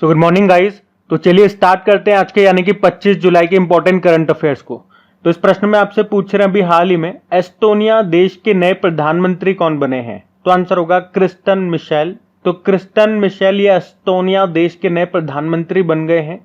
So good morning guys. तो चलिए start करते हैं आज के यानी कि 25 जुलाई के इंपॉर्टेंट करंट अफेयर्स को। तो इस प्रश्न में आपसे पूछ रहे हैं अभी हाल ही में एस्टोनिया देश के नए प्रधानमंत्री कौन बने हैं। तो आंसर होगा क्रिस्टन मिशेल। तो क्रिस्टन मिशेल ये एस्टोनिया देश के नए प्रधानमंत्री बन गए हैं।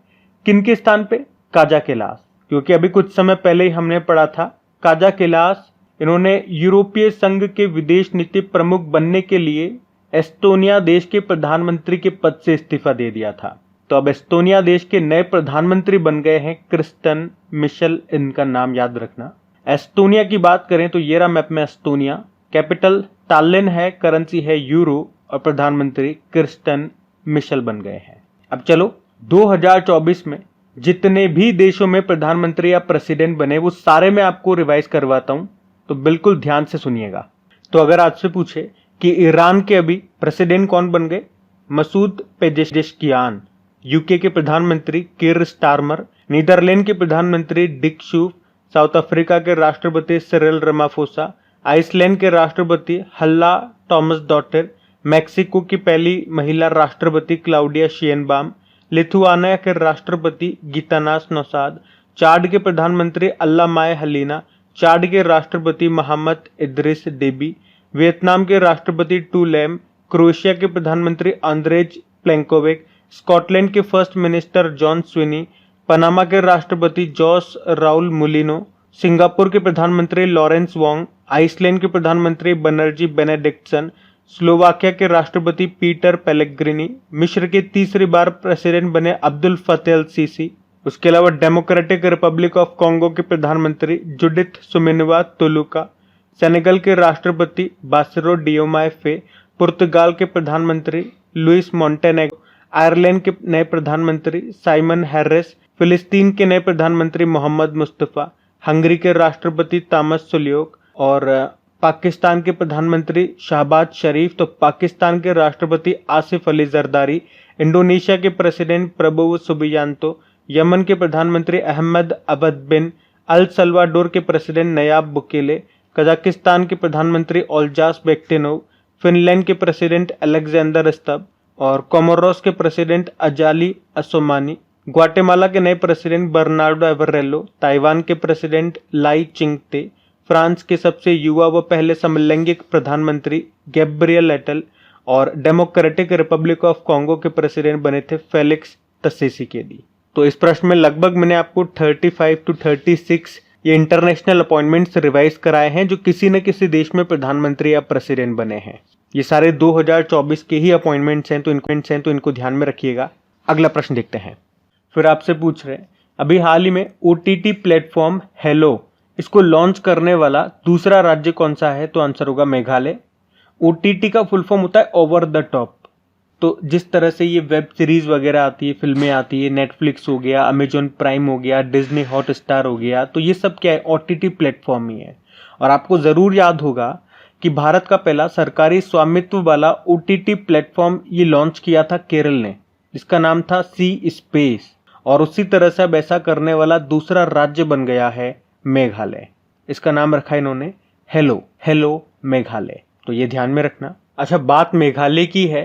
किनके स्थान पे? काजा कैलास। क्योंकि अभी कुछ समय पहले ही हमने पढ़ा था काजा कैलास इन्होंने यूरोपीय संघ के विदेश नीति प्रमुख बनने के लिए एस्टोनिया देश के प्रधानमंत्री के पद से इस्तीफा दे दिया था। तो अब एस्टोनिया देश के नए प्रधानमंत्री बन गए हैं क्रिस्टन मिशेल, इनका नाम याद रखना। एस्टोनिया की बात करें तो ये रहा मैप में एस्टोनिया, कैपिटल टालिन है, करेंसी है यूरो और प्रधानमंत्री क्रिस्टन मिशेल बन गए हैं। अब चलो 2024 में जितने भी देशों में प्रधानमंत्री या प्रेसिडेंट बने वो सारे मैं आपको रिवाइज करवाता हूं, तो बिल्कुल ध्यान से सुनिएगा। तो अगर आपसे पूछे कि ईरान के अभी प्रेसिडेंट कौन बन गए? Masoud Pezeshkian. यूके के प्रधानमंत्री कीर स्टारमर। नीदरलैंड के प्रधानमंत्री डिक शूफ। साउथ अफ्रीका के राष्ट्रपति सिरिल रामाफोसा। आइसलैंड के राष्ट्रपति हल्ला टॉमस डॉटर। मैक्सिको की पहली महिला राष्ट्रपति क्लाउडिया शियनबाम। लिथुआनिया के राष्ट्रपति गीतानास नौसाद। चाड के प्रधानमंत्री अल्लामाय हलीना। चाड के राष्ट्रपति मोहम्मद इद्रिस डेबी। वियतनाम के राष्ट्रपति टू लैम। क्रोएशिया के प्रधानमंत्री आंद्रेज प्लेंकोविक। स्कॉटलैंड के first minister John Swinney. Panama के राष्ट्रपति जॉस राउल मुलिनो। सिंगापुर के प्रधानमंत्री लॉरेंस वोंग। आइसलैंड के प्रधानमंत्री बनर्जी बेनेडिक्टसन। स्लोवाकिया के राष्ट्रपति पीटर पेलेग्रिनी। मिस्र के तीसरी बार प्रेसिडेंट बने अब्दुल फतेह अल सीसी। उसके अलावा डेमोक्रेटिक रिपब्लिक ऑफ कॉन्गो के प्रधानमंत्री जुडिथ सुमिनवा तुलुका। सेनेगल के राष्ट्रपति बासिरो डियोमाय फे। पुर्तगाल के प्रधानमंत्री लुइस मोंटेनेग्रो। आयरलैंड के नए प्रधानमंत्री साइमन हैरिस। फिलिस्तीन के नए प्रधानमंत्री मोहम्मद मुस्तफा। हंगरी के राष्ट्रपति तामस सुलियोक और पाकिस्तान के प्रधानमंत्री शहबाज शरीफ। तो पाकिस्तान के राष्ट्रपति आसिफ अली जरदारी। इंडोनेशिया के प्रेसिडेंट प्रबोवो सुबियांतो। यमन के प्रधानमंत्री अहमद अबद बिन। अल सल्वाडोर के प्रेसिडेंट नयाब बुकेले। कजाकिस्तान के प्रधानमंत्री ओल्जास बेक्टिनोव। फिनलैंड के प्रेसिडेंट अलेक्जेंडर स्तब और कोमोरोस के प्रेसिडेंट अजाली असोमानी। ग्वाटेमाला के नए प्रेसिडेंट बर्नार्डो एवरेलो। ताइवान के प्रेसिडेंट लाई चिंगते। फ्रांस के सबसे युवा व पहले समलैंगिक प्रधानमंत्री गैब्रियल एटल और डेमोक्रेटिक रिपब्लिक ऑफ कॉन्गो के प्रेसिडेंट बने थे फेलिक्स त्सेसिकेदी। तो इस प्रश्न में लगभग मैंने आपको 35 to 36 ये इंटरनेशनल अपॉइंटमेंट्स रिवाइज कराए हैं जो किसी न किसी देश में प्रधानमंत्री या प्रेसिडेंट बने हैं। ये सारे 2024 के ही अपॉइंटमेंट्स हैं, तो इनको ध्यान में रखिएगा। अगला प्रश्न देखते हैं। फिर आपसे पूछ रहे हैं अभी हाल ही में OTT प्लेटफॉर्म हेलो इसको लॉन्च करने वाला दूसरा राज्य कौन सा है? तो आंसर होगा मेघालय। OTT का फुल फॉर्म होता है ओवर द टॉप। तो जिस तरह से ये वेब सीरीज वगैरह आती है, फिल्में आती है, नेटफ्लिक्स हो गया, अमेजॉन प्राइम हो गया, डिज्नी हॉटस्टार हो गया, तो ये सब क्या है? OTT प्लेटफॉर्म ही है। और आपको जरूर याद होगा कि भारत का पहला सरकारी स्वामित्व वाला OTT प्लेटफॉर्म ये लॉन्च किया था केरल ने, जिसका नाम था सी स्पेस। और उसी तरह से अब ऐसा करने वाला दूसरा राज्य बन गया है मेघालय। इसका नाम रखा इन्होंने हेलो मेघालय। तो ये ध्यान में रखना। अच्छा, बात मेघालय की है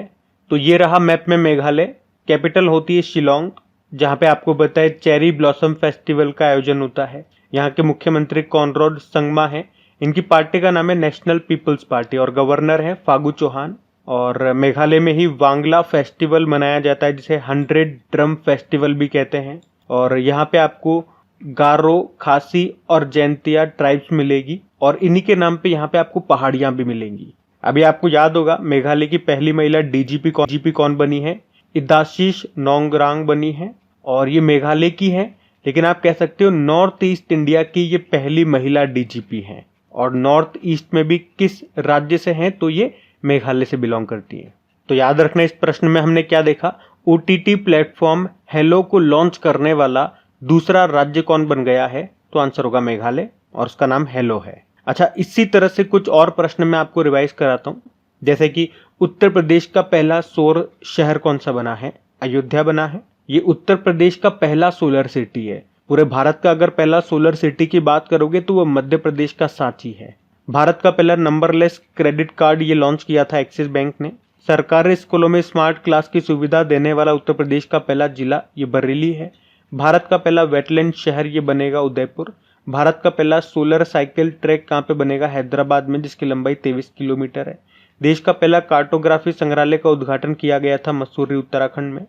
तो ये रहा मैप में मेघालय। कैपिटल होती है शिलोंग, जहां पे आपको बताए चेरी ब्लॉसम फेस्टिवल का आयोजन होता है। यहाँ के मुख्यमंत्री कॉनराड संगमा हैं। इनकी पार्टी का नाम है नेशनल पीपल्स पार्टी और गवर्नर है फागू चौहान। और मेघालय में ही वांगला फेस्टिवल मनाया जाता है जिसे 100 ड्रम फेस्टिवल भी कहते हैं। और यहाँ पे आपको गारो, खासी और जैंतिया ट्राइब्स मिलेगी और इन्हीं के नाम पे यहाँ पे आपको पहाड़ियां भी मिलेंगी। अभी आपको याद होगा मेघालय की पहली महिला डीजीपी कौन बनी है? इदाशीष नोंगरांग बनी है और ये मेघालय की है, लेकिन आप कह सकते हो नॉर्थ ईस्ट इंडिया की ये पहली महिला डीजीपी है। और नॉर्थ ईस्ट में भी किस राज्य से हैं? तो ये मेघालय से बिलोंग करती है। तो याद रखना, इस प्रश्न में हमने क्या देखा? OTT प्लेटफॉर्म हेलो को लॉन्च करने वाला दूसरा राज्य कौन बन गया है? तो आंसर होगा मेघालय और उसका नाम हेलो है। अच्छा, इसी तरह से कुछ और प्रश्न मैं आपको रिवाइज कराता हूं। जैसे कि उत्तर प्रदेश का पहला सौर शहर कौन सा बना है? अयोध्या बना है। ये उत्तर प्रदेश का पहला सोलर सिटी है। पूरे भारत का अगर पहला सोलर सिटी की बात करोगे तो वो मध्य प्रदेश का सांची है। भारत का पहला नंबरलेस क्रेडिट कार्ड ये लॉन्च किया था एक्सिस बैंक ने। सरकारी स्कूलों में स्मार्ट क्लास की सुविधा देने वाला उत्तर प्रदेश का पहला जिला ये बरेली है। भारत का पहला वेटलैंड शहर ये बनेगा उदयपुर। भारत का पहला सोलर साइकिल ट्रैक कहाँ पे बनेगा? हैदराबाद में, जिसकी लंबाई 23 किलोमीटर है। देश का पहला कार्टोग्राफी संग्रहालय का उद्घाटन किया गया था मसूरी उत्तराखंड में,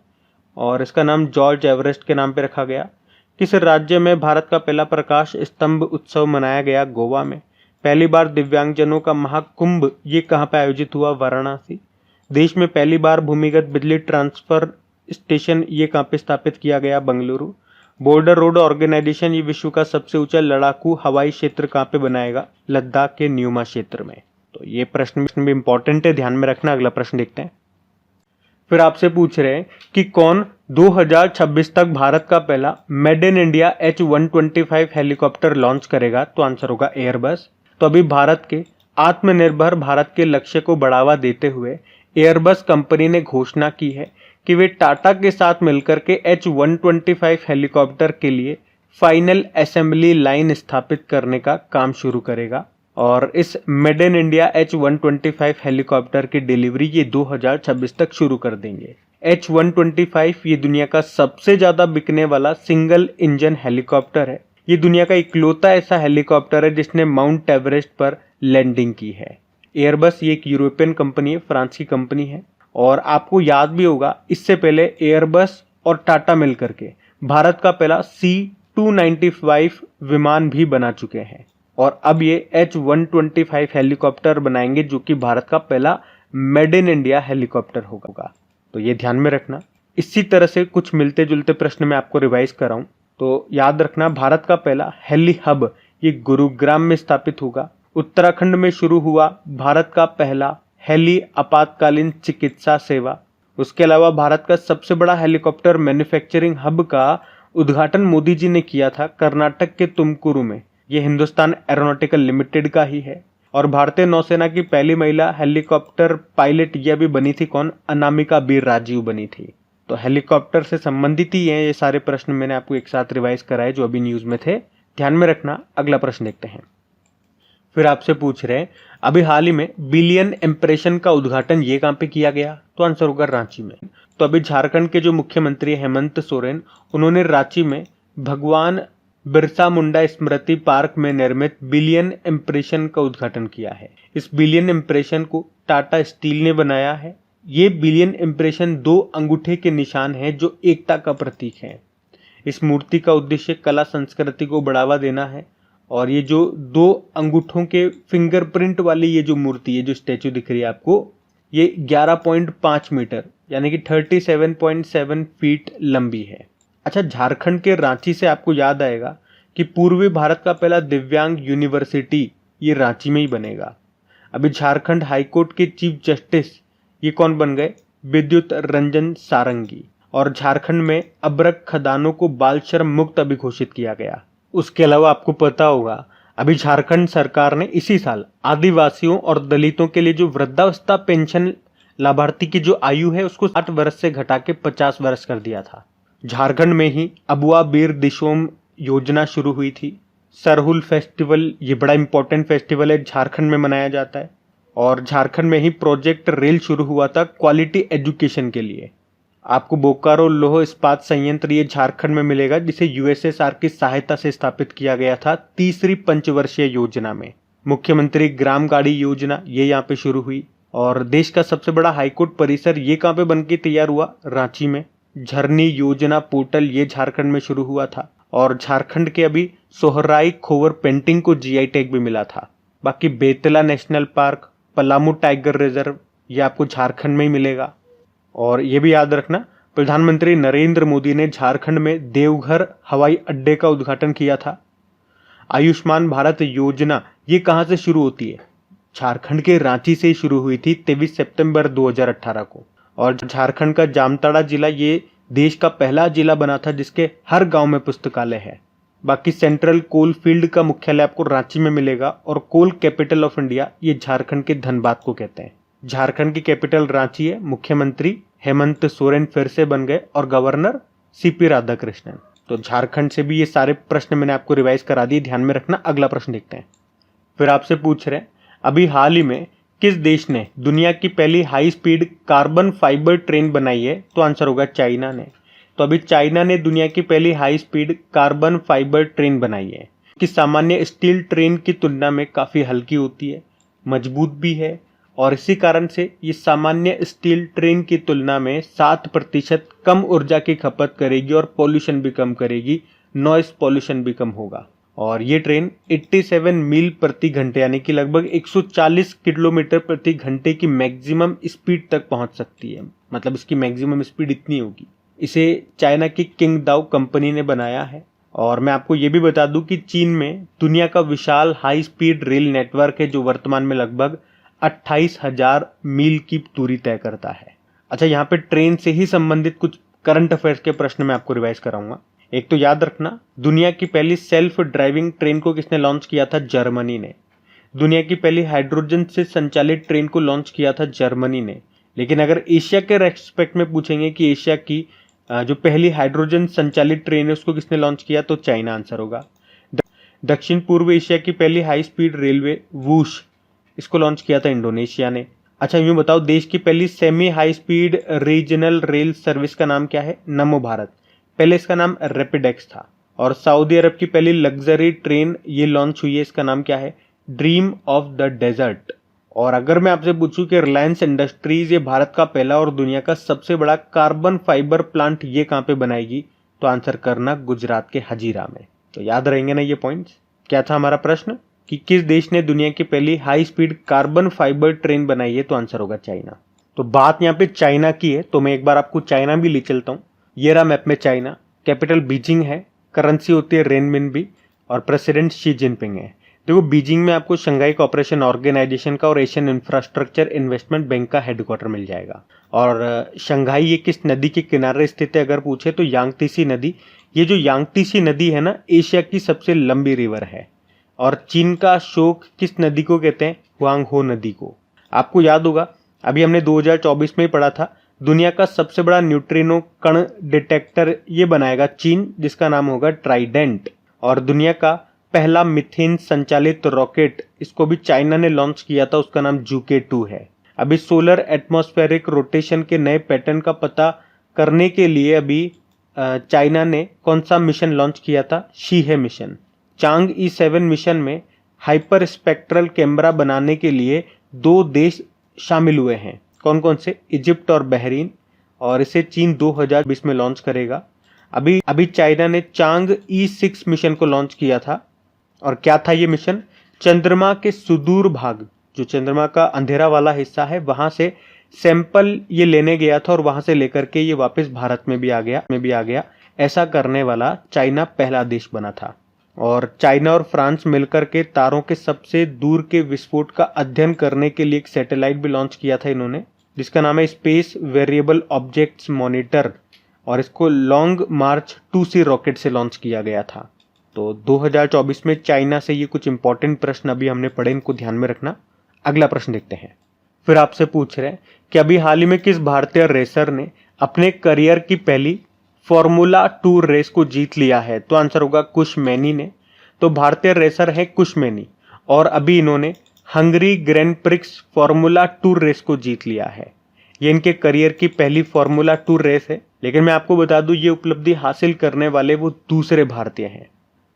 और इसका नाम जॉर्ज एवरेस्ट के नाम पे रखा गया। किस राज्य में भारत का पहला प्रकाश स्तंभ उत्सव मनाया गया? गोवा में। पहली बार दिव्यांगजनों का महाकुंभ ये कहाँ पे आयोजित हुआ? वाराणसी। देश में पहली बार भूमिगत बिजली ट्रांसफर स्टेशन ये कहाँ पे स्थापित किया गया? बेंगलुरु। बॉर्डर रोड ऑर्गेनाइजेशन ये विश्व का सबसे ऊंचा लड़ाकू हवाई क्षेत्र कहाँ पे बनाएगा? लद्दाख के न्यूमा क्षेत्र में। तो ये प्रश्न भी इंपॉर्टेंट है, ध्यान में रखना। अगला प्रश्न देखते हैं। फिर आपसे पूछ रहे हैं कि कौन 2026 तक भारत का पहला made in India H125 helicopter launch करेगा? तो आंसर होगा एयरबस। तो अभी भारत के आत्मनिर्भर भारत के लक्ष्य को बढ़ावा देते हुए एयरबस कंपनी ने घोषणा की है कि वे टाटा के साथ मिलकर के H125 हेलीकॉप्टर के लिए फाइनल असेंबली लाइन स्थापित करने का काम शुरू करेगा, और इस made in India H125 helicopter की डिलीवरी ये 2026 तक शुरू कर देंगे। H125 ये दुनिया का सबसे ज्यादा बिकने वाला सिंगल इंजन हेलीकॉप्टर है। ये दुनिया का इकलौता ऐसा हेलीकॉप्टर है जिसने माउंट एवरेस्ट पर लैंडिंग की है। एयरबस ये एक यूरोपियन कंपनी है, फ्रांस की कंपनी है, और आपको याद भी होगा इससे पहले एयरबस और टाटा मिलकर के भारत का पहला C295 विमान भी बना चुके हैं, और अब ये H125 हेलीकॉप्टर बनाएंगे जो कि भारत का पहला मेड इन इंडिया हेलीकॉप्टर होगा। तो ये ध्यान में रखना। इसी तरह से कुछ मिलते जुलते प्रश्न मैं आपको रिवाइज कराऊं तो याद रखना, भारत का पहला हेली हब ये गुरुग्राम में स्थापित होगा। उत्तराखंड में शुरू हुआ भारत का पहला हेली आपातकालीन चिकित्सा सेवा। उसके अलावा भारत का सबसे बड़ा हेलीकॉप्टर मैन्युफैक्चरिंग हब का उद्घाटन मोदी जी ने किया था कर्नाटक के तुमकुरु में। यह हिंदुस्तान एरोनॉटिकल लिमिटेड का ही है। और भारतीय नौसेना की पहली महिला हेलीकॉप्टर पायलट यह भी बनी थी कौन? अनामिका बीर राजीव बनी थी। तो हेलीकॉप्टर से संबंधित ही हैं ये सारे प्रश्न, मैंने आपको एक साथ रिवाइज कराए जो अभी न्यूज में थे, ध्यान में रखना। अगला प्रश्न देखते हैं। फिर आपसे पूछ रहे हैं अभी हाल ही में बिलियन इंप्रेशन का उद्घाटन ये कहां पे किया गया? तो आंसर होगा रांची में। तो अभी झारखंड के जो मुख्यमंत्री हेमंत सोरेन, उन्होंने रांची में भगवान बिरसा मुंडा स्मृति पार्क में निर्मित बिलियन इंप्रेशन का उद्घाटन किया है। इस बिलियन इंप्रेशन को टाटा स्टील ने बनाया है। ये बिलियन इंप्रेशन 2 अंगूठे के निशान है जो एकता का प्रतीक है। इस मूर्ति का उद्देश्य कला संस्कृति को बढ़ावा देना है, और ये जो 2 अंगूठों के फिंगरप्रिंट वाली ये जो मूर्ति है, जो स्टैचू दिख रही है आपको, ये 11.5 मीटर यानी कि 37.7 फीट लंबी है। अच्छा, झारखंड के रांची से आपको याद आएगा कि पूर्वी भारत का पहला दिव्यांग यूनिवर्सिटी ये रांची में ही बनेगा। अभी झारखंड हाईकोर्ट के चीफ जस्टिस ये कौन बन गए? विद्युत रंजन सारंगी। और झारखंड में अभ्रक खदानों को बाल श्रम मुक्त अभी घोषित किया गया। उसके अलावा आपको पता होगा अभी झारखंड सरकार ने इसी साल आदिवासियों और दलितों के लिए जो वृद्धावस्था पेंशन लाभार्थी की जो आयु है उसको 60 वर्ष से घटा के 50 वर्ष कर दिया था। झारखंड में ही अबुआ बीर दिशोम योजना शुरू हुई थी। सरहुल फेस्टिवल ये बड़ा इंपॉर्टेंट फेस्टिवल है, झारखंड में मनाया जाता है। और झारखंड में ही प्रोजेक्ट रेल शुरू हुआ था क्वालिटी एजुकेशन के लिए। आपको बोकारो लौह इस्पात संयंत्र ये झारखंड में मिलेगा, जिसे यूएसएसआर की सहायता से स्थापित किया गया था 3री पंचवर्षीय योजना में। मुख्यमंत्री ग्राम गाड़ी योजना ये यहाँ पे शुरू हुई। और देश का सबसे बड़ा हाईकोर्ट परिसर ये कहाँ पे बनके तैयार हुआ? रांची में। झरनी योजना पोर्टल ये झारखंड में शुरू हुआ था। और झारखंड के अभी सोहराई खोवर पेंटिंग को जीआई टैग भी मिला था। बाकी Betla national park, Palamu tiger reserve ये आपको झारखंड में ही मिलेगा। और ये भी याद रखना, प्रधानमंत्री नरेंद्र मोदी ने झारखंड में देवघर हवाई अड्डे का उद्घाटन किया था। आयुष्मान भारत योजना ये कहां से शुरू होती है? झारखंड के रांची से शुरू हुई थी 23 सितंबर 2018 को। और झारखंड का जामताड़ा जिला ये देश का पहला जिला बना था जिसके हर गांव में पुस्तकालय है। बाकी सेंट्रल कोल फील्ड का मुख्यालय आपको रांची में मिलेगा। और कोल कैपिटल ऑफ इंडिया ये झारखंड के धनबाद को कहते हैं। झारखंड की कैपिटल रांची है। मुख्यमंत्री हेमंत सोरेन फिर से बन गए और गवर्नर सीपी राधाकृष्णन। तो झारखंड से भी ये सारे प्रश्न मैंने आपको रिवाइज करा दिए, ध्यान में रखना। अगला प्रश्न देखते हैं। फिर आपसे पूछ रहे हैं अभी हाल ही में किस देश ने दुनिया की पहली high speed carbon fibre train बनाई है? तो आंसर होगा चाइना ने। तो अभी चाइना ने दुनिया की पहली high speed carbon fibre train बनाई है कि सामान्य स्टील ट्रेन की तुलना में काफ़ी हल्की होती है, मजबूत भी है और इसी कारण से ये सामान्य स्टील ट्रेन की तुलना में 7% कम ऊर्जा की खपत करेगी और पॉल्यूशन भी कम करेगी, नॉइस पॉल्यूशन भी कम होगा। और ये ट्रेन 87 मील प्रति घंटे यानी कि लगभग 140 किलोमीटर प्रति घंटे की मैक्सिमम स्पीड तक पहुंच सकती है। मतलब इसकी मैक्सिमम स्पीड इतनी होगी। इसे चाइना की किंगडाओ कंपनी ने बनाया है। और मैं आपको ये भी बता दूं कि चीन में दुनिया का विशाल हाई स्पीड रेल नेटवर्क है जो वर्तमान में लगभग 28,000 मील की दूरी तय करता है। अच्छा, यहाँ पे ट्रेन से ही संबंधित कुछ करंट अफेयर्स के प्रश्न मैं आपको रिवाइज कराऊंगा। एक तो याद रखना, दुनिया की पहली सेल्फ ड्राइविंग ट्रेन को किसने लॉन्च किया था? जर्मनी ने। दुनिया की पहली हाइड्रोजन से संचालित ट्रेन को लॉन्च किया था जर्मनी ने। लेकिन अगर एशिया के रेस्पेक्ट में पूछेंगे कि एशिया की जो पहली हाइड्रोजन संचालित ट्रेन है उसको किसने लॉन्च किया, तो चाइना आंसर होगा। दक्षिण पूर्व एशिया की पहली हाई स्पीड रेलवे वूश, इसको लॉन्च किया था इंडोनेशिया ने। अच्छा, यूं बताओ, देश की पहली semi high speed regional rail service का नाम क्या है? नमो भारत। पहले इसका नाम रैपिडेक्स था। और सऊदी अरब की पहली लग्जरी ट्रेन ये लॉन्च हुई है, इसका नाम क्या है? Dream of the desert. और अगर मैं आपसे पूछूं कि रिलायंस इंडस्ट्रीज ये भारत का पहला और दुनिया का सबसे बड़ा कार्बन फाइबर प्लांट ये कहाँ पे बनाएगी, तो आंसर करना गुजरात के हजीरा में। तो याद रहेंगे ना ये पॉइंट्स। क्या था हमारा प्रश्न कि किस देश ने दुनिया की पहली high speed carbon fibre train बनाई है, तो आंसर होगा चाइना। तो बात यहाँ पे चाइना की है, तो मैं एक बार आपको चाइना भी ले चलता हूँ। ये रहा मैप में चाइना। कैपिटल बीजिंग है, करेंसी होती है रेनमिनबी और प्रेसिडेंट शी जिनपिंग है। देखो, बीजिंग में आपको शंघाई कोऑपरेशन ऑर्गेनाइजेशन का और एशियन इंफ्रास्ट्रक्चर इन्वेस्टमेंट बैंक का हेडक्वार्टर मिल जाएगा। और शंघाई ये किस नदी के किनारे स्थित है अगर पूछे तो यांगतीसी नदी। ये जो यांगतीसी नदी है ना, एशिया की सबसे लंबी रिवर है। और चीन का शोक किस नदी को कहते हैं? हुआंगहो नदी को। आपको याद होगा, अभी हमने 2024 में ही पढ़ा था, दुनिया का सबसे बड़ा न्यूट्रिनो कण डिटेक्टर ये बनाएगा चीन, जिसका नाम होगा ट्राइडेंट। और दुनिया का पहला मीथेन संचालित रॉकेट, इसको भी चाइना ने लॉन्च किया था, उसका नाम जुके-2 है। अभी सोलर एटमॉस्फेरिक रोटेशन के नए पैटर्न का पता करने के लिए अभी चाइना ने कौन सा मिशन लॉन्च किया था? शीहे मिशन। चांग E7 मिशन में हाइपर स्पेक्ट्रल कैमरा बनाने के लिए 2 देश शामिल हुए हैं। कौन कौन से? इजिप्ट और बहरीन। और इसे चीन 2020 में लॉन्च करेगा। अभी चाइना ने चांग E6 मिशन को लॉन्च किया था। और क्या था ये मिशन? चंद्रमा के सुदूर भाग, जो चंद्रमा का अंधेरा वाला हिस्सा है, वहां से सैंपल ये लेने गया था और वहां से लेकर के ये वापस भारत में भी आ गया। ऐसा करने वाला चाइना पहला देश बना था। और चाइना और फ्रांस मिलकर के तारों के सबसे दूर के विस्फोट का अध्ययन करने के लिए एक सैटेलाइट भी लॉन्च किया था इन्होंने, जिसका नाम है स्पेस वेरिएबल ऑब्जेक्ट्स मॉनिटर। और इसको लॉन्ग मार्च 2C रॉकेट से लॉन्च किया गया था। तो 2024 में चाइना से ये कुछ इंपॉर्टेंट प्रश्न अभी हमने पढ़े, इनको ध्यान में रखना। अगला प्रश्न देखते हैं। फिर आपसे पूछ रहे हैं कि अभी हाल ही में किस भारतीय रेसर ने अपने करियर की पहली फॉर्मूला 2 रेस को जीत लिया है, तो आंसर होगा कुश मैनी ने। तो भारतीय रेसर है कुश मैनी और अभी इन्होंने Hungary grand prix formula 2 race को जीत लिया है। ये इनके करियर की पहली फॉर्मूला 2 रेस है। लेकिन मैं आपको बता दूं, ये उपलब्धि हासिल करने वाले वो दूसरे भारतीय हैं।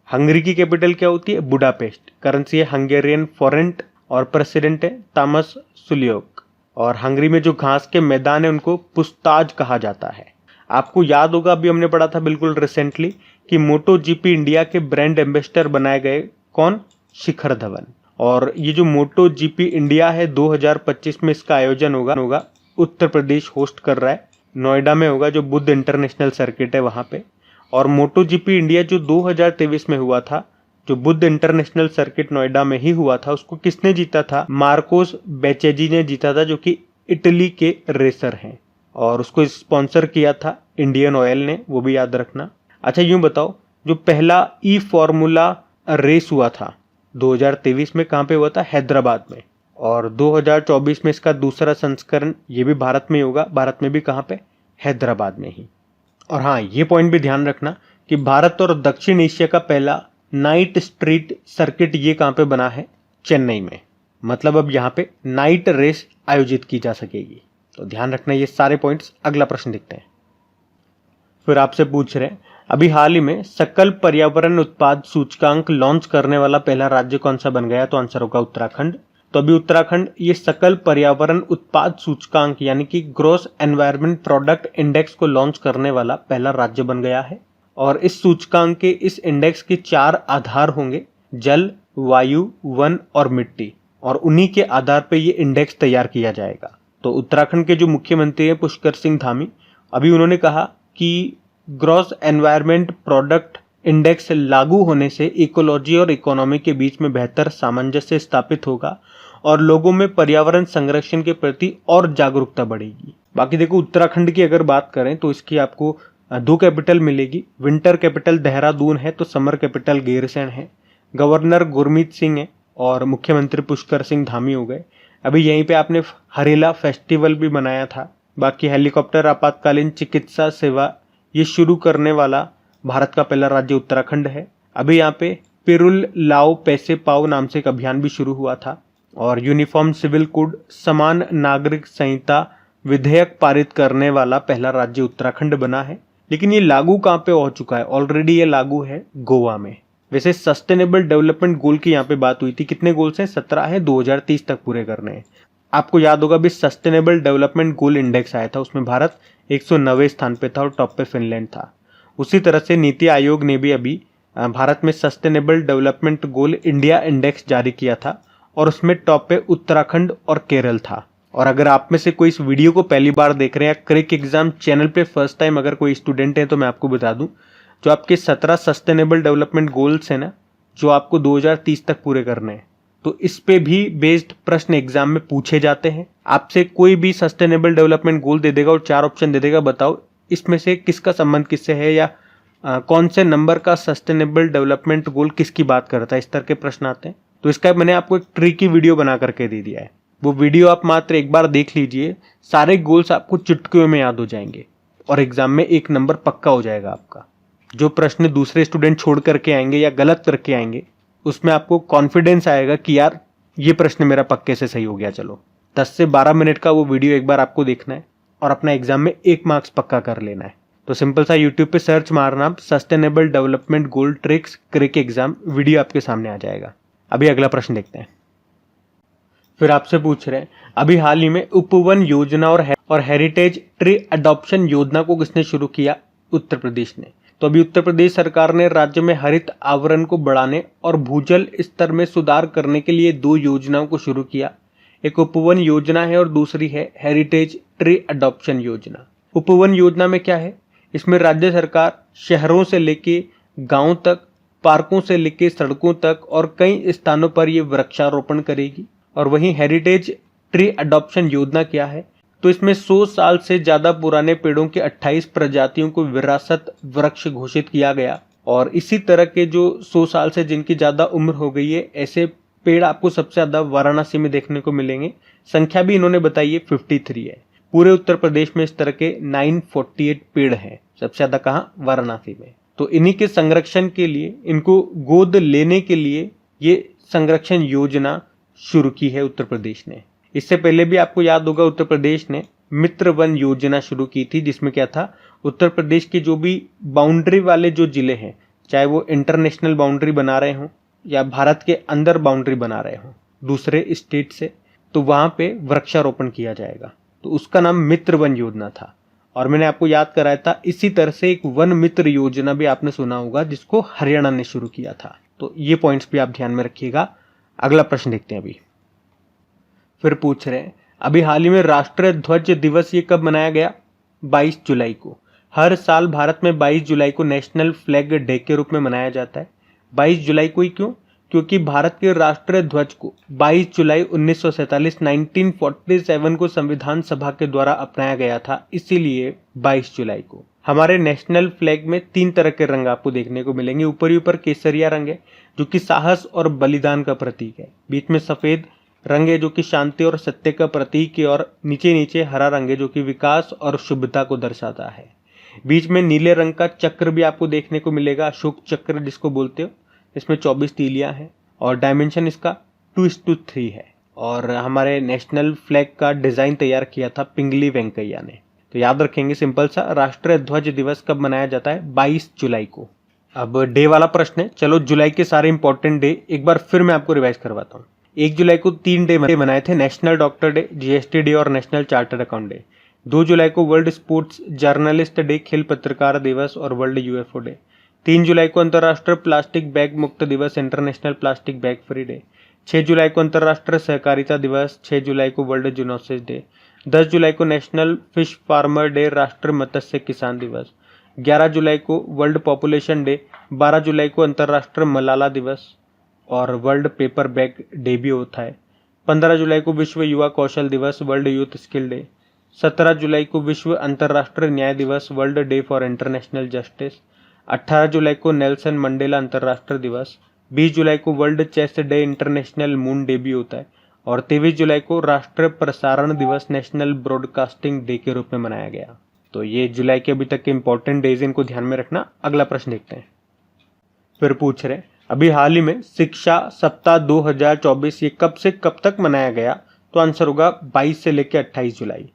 हंगरी की कैपिटल क्या होती है? बुडापेस्ट। करेंसी है हंगेरियन फॉरेंट और प्रेसिडेंट है तामस सुलियोक। और हंगरी में जो घास के मैदान है उनको पुस्ताज कहा जाता है। आपको याद होगा, अभी हमने पढ़ा था बिल्कुल रिसेंटली कि मोटो जीपी इंडिया के ब्रांड एम्बेसडर बनाए गए कौन? शिखर धवन। और ये जो मोटो जीपी इंडिया है 2025 में इसका आयोजन होगा उत्तर प्रदेश होस्ट कर रहा है, नोएडा में होगा, जो बुद्ध इंटरनेशनल सर्किट है वहां पे। और मोटो जीपी इंडिया जो 2023 में हुआ था, जो बुद्ध इंटरनेशनल सर्किट नोएडा में ही हुआ था, उसको किसने जीता था? मार्कोस बेचेजी ने जीता था, जो कि इटली के रेसर हैं। और उसको स्पॉन्सर किया था इंडियन ऑयल ने, वो भी याद रखना। अच्छा, यूं बताओ, जो पहला ई फॉर्मूला रेस हुआ था 2023 में, कहाँ पे हुआ था? हैदराबाद में। और 2024 में इसका दूसरा संस्करण ये भी भारत में होगा। भारत में भी कहाँ पे? हैदराबाद में ही। और हाँ, ये पॉइंट भी ध्यान रखना कि भारत और दक्षिण एशिया का पहला नाइट स्ट्रीट सर्किट ये कहाँ पे बना है? चेन्नई में। मतलब अब यहाँ पे नाइट रेस आयोजित की जा सकेगी। तो ध्यान रखना ये सारे पॉइंट्स। अगला प्रश्न देखते हैं। फिर आपसे पूछ रहे हैं, अभी हाल ही में सकल पर्यावरण उत्पाद सूचकांक लॉन्च करने वाला पहला राज्य कौन सा बन गया? तो आंसर होगा उत्तराखंड। तो अभी उत्तराखंड ये सकल पर्यावरण उत्पाद सूचकांक यानी कि ग्रॉस एनवायरमेंट प्रोडक्ट इंडेक्स को लॉन्च करने वाला पहला राज्य बन गया है। और इस सूचकांक के इस इंडेक्स के 4 आधार होंगे, जल, वायु, वन और मिट्टी, और उन्हीं के आधार पर ये इंडेक्स तैयार किया जाएगा। तो उत्तराखंड के जो मुख्यमंत्री हैं पुष्कर सिंह धामी, अभी उन्होंने कहा कि ग्रॉस एनवायरमेंट प्रोडक्ट इंडेक्स लागू होने से इकोलॉजी और इकोनॉमी के बीच में बेहतर सामंजस्य स्थापित होगा और लोगों में पर्यावरण संरक्षण के प्रति और जागरूकता बढ़ेगी। बाकी देखो, उत्तराखंड की अगर बात करें तो इसकी आपको 2 कैपिटल मिलेगी। विंटर कैपिटल देहरादून है तो समर कैपिटल गैरसैंण है। गवर्नर गुरमीत सिंह है और मुख्यमंत्री पुष्कर सिंह धामी हो गए। अभी यहीं पे आपने हरेला फेस्टिवल भी मनाया था। बाकी हेलीकॉप्टर आपातकालीन चिकित्सा सेवा ये शुरू करने वाला भारत का पहला राज्य उत्तराखंड है। अभी यहाँ पे पिरुल लाओ पैसे पाओ नाम से एक अभियान भी शुरू हुआ था। और यूनिफॉर्म सिविल कोड समान नागरिक संहिता विधेयक पारित करने वाला पहला राज्य उत्तराखंड बना है। लेकिन ये लागू कहाँ पे हो चुका है? ऑलरेडी ये लागू है गोवा में। वैसे सस्टेनेबल डेवलपमेंट गोल की यहाँ पे बात हुई थी। कितने गोल्स हैं? 17 है, 2030 तक पूरे करने हैं। आपको याद होगा भी सस्टेनेबल डेवलपमेंट गोल इंडेक्स आया था, उसमें भारत 190 स्थान पे था और टॉप पे फिनलैंड था। उसी तरह से नीति आयोग ने भी अभी भारत में sustainable development goal India index जारी किया था और उसमें टॉप पे उत्तराखंड और केरल था। और अगर आप में से कोई इस वीडियो को पहली बार देख रहे हैं या क्रिक एग्जाम चैनल पे फर्स्ट टाइम अगर कोई स्टूडेंट है तो मैं आपको बता दूं, जो आपके 17 सस्टेनेबल डेवलपमेंट गोल्स है ना, जो आपको 2030 तक पूरे करने हैं, तो इस पे भी बेस्ड प्रश्न एग्जाम में पूछे जाते हैं। आपसे कोई भी सस्टेनेबल डेवलपमेंट गोल दे देगा और 4 ऑप्शन दे देगा, बताओ इसमें से किसका संबंध किससे है या कौन से नंबर का सस्टेनेबल डेवलपमेंट गोल किसकी बात करता है, इस तरह के प्रश्न आते हैं। तो इसका मैंने आपको एक ट्रिकी वीडियो बना करके दे दिया है। वो वीडियो आप मात्र एक बार देख लीजिए, सारे गोल्स आपको चुटकियों में याद हो जाएंगे और एग्जाम में 1 नंबर पक्का हो जाएगा आपका। जो प्रश्न दूसरे स्टूडेंट छोड़ करके आएंगे या गलत करके आएंगे, उसमें आपको कॉन्फिडेंस आएगा कि यार ये प्रश्न मेरा पक्के से सही हो गया। चलो 10 से 12 मिनट का वो वीडियो एक बार आपको देखना है और अपना एग्जाम में 1 मार्क्स पक्का कर लेना है। तो सिंपल सा यूट्यूब पे सर्च मारना आप सस्टेनेबल डेवलपमेंट गोल ट्रिक्स क्रिक एग्जाम, वीडियो आपके सामने आ जाएगा। अभी अगला प्रश्न देखते हैं। फिर आपसे पूछ रहे हैं, अभी हाल ही में उपवन योजना और हेरिटेज ट्री अडॉप्शन योजना को किसने शुरू किया? उत्तर प्रदेश ने। तो अभी उत्तर प्रदेश सरकार ने राज्य में हरित आवरण को बढ़ाने और भूजल स्तर में सुधार करने के लिए 2 योजनाओं को शुरू किया। एक उपवन योजना है और दूसरी है हेरिटेज ट्री अडॉप्शन योजना। उपवन योजना में क्या है? इसमें राज्य सरकार शहरों से लेके गांव तक, पार्कों से लेके सड़कों तक और कई स्थानों पर ये वृक्षारोपण करेगी। और वहीं हेरिटेज ट्री अडॉप्शन योजना क्या है? तो इसमें 100 साल से ज्यादा पुराने पेड़ों के 28 प्रजातियों को विरासत वृक्ष घोषित किया गया। और इसी तरह के जो 100 साल से जिनकी ज्यादा उम्र हो गई है, ऐसे पेड़ आपको सबसे ज्यादा वाराणसी में देखने को मिलेंगे। संख्या भी इन्होंने बताई है 53 है। पूरे उत्तर प्रदेश में इस तरह के 948 पेड़ हैं। सबसे ज्यादा कहाँ? वाराणसी में। तो इन्हीं के संरक्षण के लिए, इनको गोद लेने के लिए ये संरक्षण योजना शुरू की है उत्तर प्रदेश ने। इससे पहले भी आपको याद होगा उत्तर प्रदेश ने मित्र वन योजना शुरू की थी, जिसमें क्या था, उत्तर प्रदेश के जो भी बाउंड्री वाले जो जिले हैं, चाहे वो इंटरनेशनल बाउंड्री बना रहे हों या भारत के अंदर बाउंड्री बना रहे हों दूसरे स्टेट से, तो वहां पे वृक्षारोपण किया जाएगा। तो उसका नाम मित्र वन योजना था। और मैंने आपको याद कराया था, इसी तरह से एक वन मित्र योजना भी आपने सुना होगा जिसको हरियाणा ने शुरू किया था। तो ये पॉइंट्स भी आप ध्यान में रखिएगा। अगला प्रश्न देखते हैं। अभी फिर पूछ रहे हैं, अभी हाल ही में राष्ट्रीय ध्वज दिवस ये कब मनाया गया? 22 जुलाई को। हर साल भारत में 22 जुलाई को नेशनल फ्लैग डे के रूप में मनाया जाता है। 22 जुलाई को ही क्यों? क्योंकि भारत के राष्ट्रीय ध्वज को 22 जुलाई 1947 को संविधान सभा के द्वारा अपनाया गया था, इसीलिए 22 जुलाई को। हमारे नेशनल फ्लैग में 3 तरह के रंग आपको देखने को मिलेंगे। ऊपर ही ऊपर केसरिया रंग है जो कि साहस और बलिदान का प्रतीक है। बीच में सफेद रंग है जो कि शांति और सत्य का प्रतीक है। और नीचे नीचे हरा रंग है जो कि विकास और शुभता को दर्शाता है। बीच में नीले रंग का चक्र भी आपको देखने को मिलेगा, अशोक चक्र जिसको बोलते हो। इसमें 24 तीलियां हैं और डायमेंशन इसका 2:3 है। और हमारे नेशनल फ्लैग का डिज़ाइन तैयार किया था पिंगली वेंकैया ने। तो याद रखेंगे सिंपल सा, राष्ट्रीय ध्वज दिवस कब मनाया जाता है? 22 जुलाई को। अब डे वाला प्रश्न है, चलो जुलाई के सारे इंपॉर्टेंट डे एक बार फिर मैं आपको रिवाइज करवाता हूँ। 1 जुलाई को 3 डे मनाए थे, national doctor day, GST day और नेशनल चार्टर्ड अकाउंट डे। 2 जुलाई को वर्ल्ड स्पोर्ट्स जर्नलिस्ट डे, खेल पत्रकार दिवस और वर्ल्ड यूएफओ डे। 3 जुलाई को अंतर्राष्ट्रीय प्लास्टिक बैग मुक्त दिवस, international plastic bag free day. 6 जुलाई को अंतर्राष्ट्रीय सहकारिता दिवस, 6 जुलाई को वर्ल्ड जूनोसिस डे। 10 जुलाई को नेशनल फिश फार्मर डे, राष्ट्रीय मत्स्य किसान दिवस। 11 जुलाई को वर्ल्ड पॉपुलेशन डे, 12 जुलाई को अंतर्राष्ट्रीय मलाला दिवस और वर्ल्ड पेपर बैग डे भी होता है। 15 जुलाई को विश्व युवा कौशल दिवस, वर्ल्ड यूथ स्किल डे। 17 जुलाई को विश्व अंतर्राष्ट्रीय न्याय दिवस, world day for international justice. 18 जुलाई को नेल्सन मंडेला अंतर्राष्ट्रीय दिवस। 20 जुलाई को world chess day, international moon day भी होता है। और 23 जुलाई को राष्ट्रीय प्रसारण दिवस, नेशनल ब्रॉडकास्टिंग डे के रूप में मनाया गया। तो ये जुलाई के अभी तक के इंपॉर्टेंट डेज, इनको ध्यान में रखना। अगला प्रश्न देखते हैं। फिर पूछ रहे अभी हाल ही में शिक्षा सप्ताह 2024 ये कब से कब तक मनाया गया? तो आंसर होगा 22 से लेकर 28 जुलाई।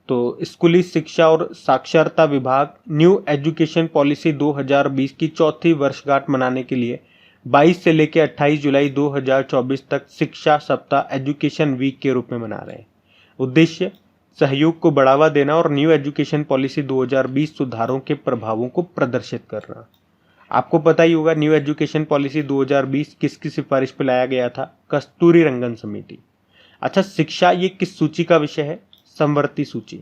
तो स्कूली शिक्षा और साक्षरता विभाग न्यू एजुकेशन पॉलिसी 2020 की चौथी वर्षगांठ मनाने के लिए 22 से लेकर 28 जुलाई 2024 तक शिक्षा सप्ताह एजुकेशन वीक के रूप में मना रहे हैं। उद्देश्य सहयोग को बढ़ावा देना और न्यू एजुकेशन पॉलिसी 2020 सुधारों के प्रभावों को प्रदर्शित करना। आपको पता ही होगा न्यू एजुकेशन पॉलिसी 2020 किसकी सिफारिश पे लाया गया था? कस्तूरी रंगन समिति। अच्छा, शिक्षा ये किस सूची का विषय है? समवर्ती सूची,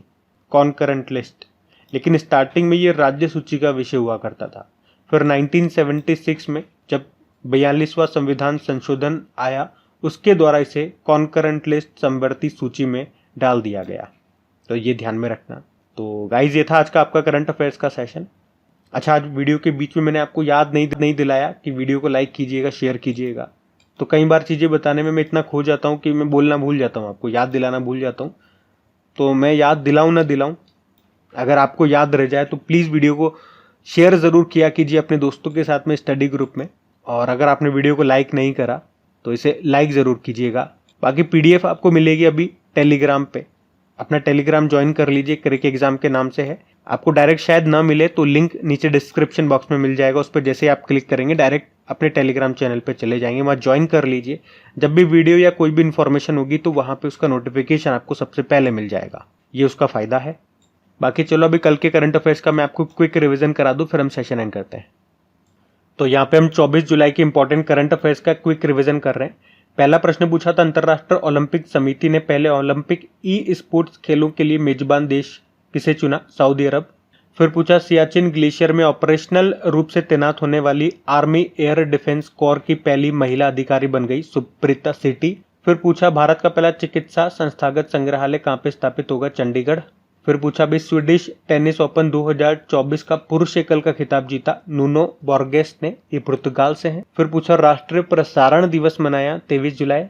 कॉन्करेंट लिस्ट। लेकिन स्टार्टिंग में ये राज्य सूची का विषय हुआ करता था। फिर 1976 में जब 42वां संविधान संशोधन आया, उसके द्वारा इसे कॉन्करेंट लिस्ट, समवर्ती सूची में डाल दिया गया। तो ये ध्यान में रखना। तो गाइज, ये था आज का आपका करंट अफेयर्स का सेशन। अच्छा, आज वीडियो के बीच में मैंने आपको याद नहीं दिलाया कि वीडियो को लाइक कीजिएगा, शेयर कीजिएगा। तो कई बार चीज़ें बताने में मैं इतना खो जाता हूँ कि मैं बोलना भूल जाता हूँ, आपको याद दिलाना भूल जाता हूँ। तो मैं याद दिलाऊँ ना दिलाऊँ, अगर आपको याद रह जाए तो प्लीज़ वीडियो को शेयर ज़रूर किया कीजिए अपने दोस्तों के साथ में, स्टडी ग्रुप में। और अगर आपने वीडियो को लाइक नहीं करा तो इसे लाइक ज़रूर कीजिएगा। बाकी PDF आपको मिलेगी अभी टेलीग्राम पे, अपना टेलीग्राम ज्वाइन कर लीजिए, क्रिक एग्जाम के नाम से है। आपको डायरेक्ट शायद ना मिले तो लिंक नीचे डिस्क्रिप्शन बॉक्स में मिल जाएगा, उस पर जैसे आप क्लिक करेंगे डायरेक्ट अपने टेलीग्राम चैनल पे चले जाएंगे, वहाँ ज्वाइन कर लीजिए। जब भी वीडियो या कोई भी इन्फॉर्मेशन होगी तो वहाँ पे उसका नोटिफिकेशन आपको सबसे पहले मिल जाएगा, ये उसका फ़ायदा है। बाकी चलो अभी कल के करंट अफेयर्स का मैं आपको क्विक रिविजन करा दूँ, फिर हम सेशन एंड करते हैं। तो यहाँ पे हम 24 जुलाई के इंपॉर्टेंट करंट अफेयर्स का क्विक रिविजन कर रहे हैं। पहला प्रश्न पूछा था, अंतर्राष्ट्रीय ओलंपिक समिति ने पहले ओलंपिक ई स्पोर्ट्स खेलों के लिए मेजबान देश किसे चुना? सऊदी अरब। फिर पूछा, सियाचिन ग्लेशियर में ऑपरेशनल रूप से तैनात होने वाली आर्मी एयर डिफेंस कोर की पहली महिला अधिकारी बन गई सुप्रीता सेठी। फिर पूछा, भारत का पहला चिकित्सा संस्थागत संग्रहालय कहाँ पे स्थापित होगा? चंडीगढ़। फिर पूछा भी, स्वीडिश टेनिस ओपन 2024 का पुरुष एकल का खिताब जीता नूनो बोर्गेस ने, ये पुर्तगाल से हैं। फिर पूछा, राष्ट्रीय प्रसारण दिवस मनाया 23 जुलाई।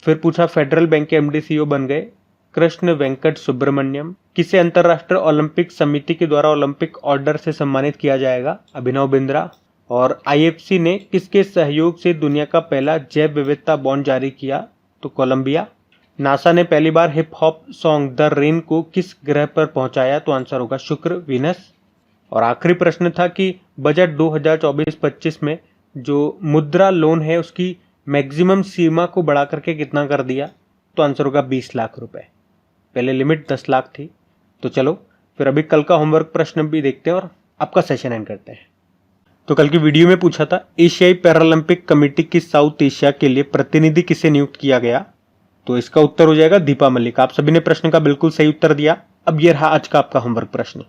फिर पूछा, फेडरल बैंक के MD CEO बन गए कृष्ण वेंकट सुब्रमण्यम। किसे अंतर्राष्ट्रीय ओलंपिक समिति के द्वारा ओलंपिक ऑर्डर से सम्मानित किया जाएगा? अभिनव बिंद्रा। और IFC ने किसके सहयोग से दुनिया का पहला जैव विविधता बॉन्ड जारी किया? तो कोलंबिया। नासा ने पहली बार hip hop song the rain को किस ग्रह पर पहुंचाया? तो आंसर होगा शुक्र, वीनस। और आखिरी प्रश्न था कि बजट 2024-25 में जो मुद्रा लोन है उसकी मैक्सिमम सीमा को बढ़ा करके कितना कर दिया? तो आंसर होगा 20 लाख रुपए। पहले लिमिट 10 लाख थी। तो चलो फिर अभी कल का होमवर्क प्रश्न भी देखते हैं और आपका सेशन एंड करते हैं। तो कल की वीडियो में पूछा था, एशियाई पैरालंपिक कमेटी की साउथ एशिया के लिए प्रतिनिधि किसे नियुक्त किया गया? तो इसका उत्तर हो जाएगा दीपा मलिक। आप सभी ने प्रश्न का बिल्कुल सही उत्तर दिया। अब ये रहा आज का आपका होमवर्क प्रश्न।